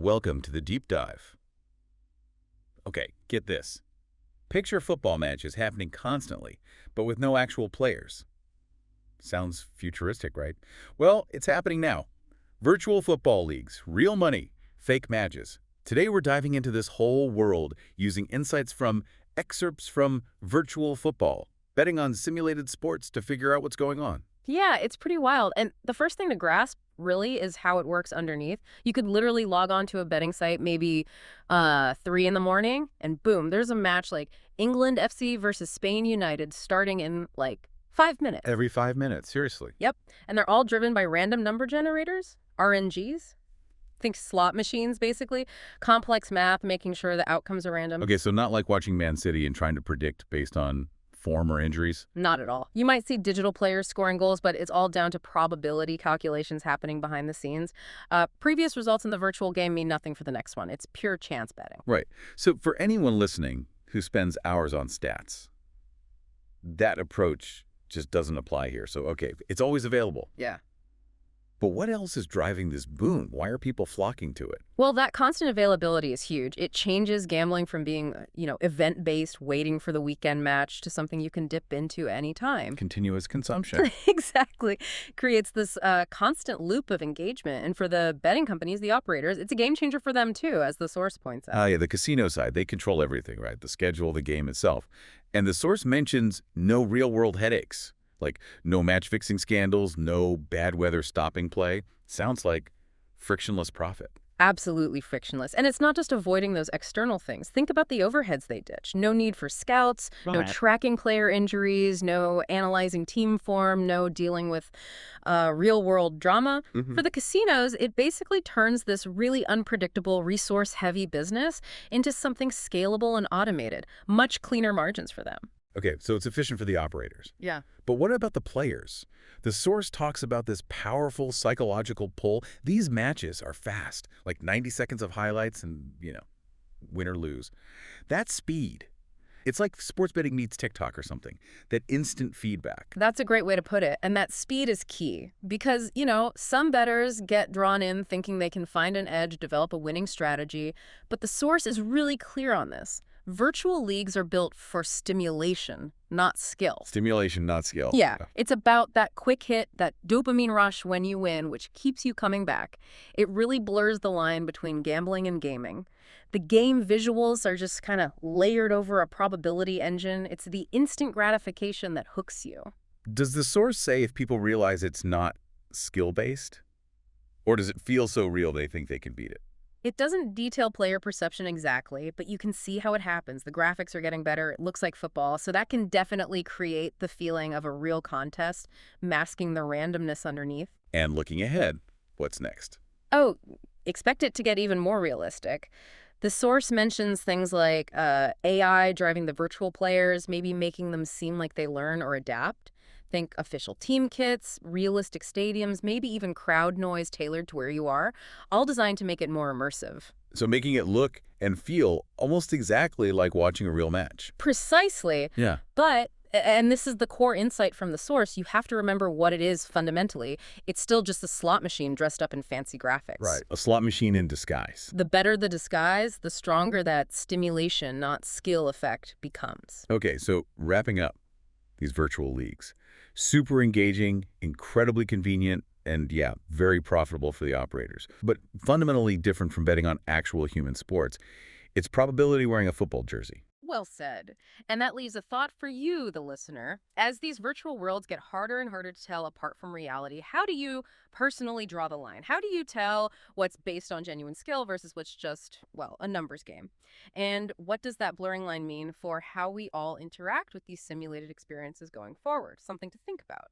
Welcome to the deep dive. Okay, get this. Picture football matches happening constantly, but with no actual players. Sounds futuristic, right? Well, it's happening now. Virtual football leagues, real money, fake matches. Today we're diving into this whole world using insights from excerpts from virtual football, betting on simulated sports to figure out what's going on. Yeah, it's pretty wild. And the first thing to grasp really is how it works underneath. You could literally log on to a betting site maybe 3 in the morning and boom, there's a match like England FC versus Spain United starting in like 5 minutes. Every 5 minutes, seriously. Yep. And they're all driven by random number generators, RNGs. Think slot machines, basically. Complex math, making sure the outcomes are random. Okay, so not like watching Man City and trying to predict based on form or injuries? Not at all. You might see digital players scoring goals, but it's all down to probability calculations happening behind the scenes. Previous results in the virtual game mean nothing for the next one. It's pure chance betting. Right. So for anyone listening who spends hours on stats, that approach just doesn't apply here. So, okay, it's always available. Yeah. But what else is driving this boom? Why are people flocking to it? Well, that constant availability is huge. It changes gambling from being, event-based, waiting for the weekend match to something you can dip into anytime. Continuous consumption. Exactly. Creates this constant loop of engagement. And for the betting companies, the operators, it's a game changer for them too, as the source points out. Yeah, the casino side, they control everything, right? The schedule, the game itself. And the source mentions no real-world headaches. Like no match-fixing scandals, no bad weather stopping play. Sounds like frictionless profit. Absolutely frictionless. And it's not just avoiding those external things. Think about the overheads they ditch. No need for scouts, no Right. tracking player injuries, no analyzing team form, no dealing with real-world drama. For the casinos, it basically turns this really unpredictable, resource-heavy business into something scalable and automated. Much cleaner margins for them. Okay, so it's efficient for the operators. Yeah. But what about the players? The source talks about this powerful psychological pull. These matches are fast, like 90 seconds of highlights and, win or lose. That speed, it's like sports betting meets TikTok or something. That instant feedback. That's a great way to put it. And that speed is key because, some bettors get drawn in thinking they can find an edge, develop a winning strategy. But the source is really clear on this. Virtual leagues are built for stimulation, not skill. Stimulation, not skill. Yeah, it's about that quick hit, that dopamine rush when you win, which keeps you coming back. It really blurs the line between gambling and gaming. The game visuals are just kind of layered over a probability engine. It's the instant gratification that hooks you. Does the source say if people realize it's not skill-based? Or does it feel so real they think they can beat it? It doesn't detail player perception exactly, but you can see how it happens. The graphics are getting better. It looks like football. So that can definitely create the feeling of a real contest, masking the randomness underneath. And looking ahead, what's next? Oh, expect it to get even more realistic. The source mentions things like AI driving the virtual players, maybe making them seem like they learn or adapt. Think official team kits, realistic stadiums, maybe even crowd noise tailored to where you are, all designed to make it more immersive. So making it look and feel almost exactly like watching a real match. Precisely. Yeah. But, and this is the core insight from the source, you have to remember what it is fundamentally. It's still just a slot machine dressed up in fancy graphics. Right. A slot machine in disguise. The better the disguise, the stronger that stimulation, not skill effect becomes. Okay, so wrapping up these virtual leagues. Super engaging, incredibly convenient, and yeah, very profitable for the operators. But fundamentally different from betting on actual human sports. It's probability wearing a football jersey. Well said. And that leaves a thought for you, the listener. As these virtual worlds get harder and harder to tell apart from reality, how do you personally draw the line? How do you tell what's based on genuine skill versus what's just, well, a numbers game? And what does that blurring line mean for how we all interact with these simulated experiences going forward? Something to think about.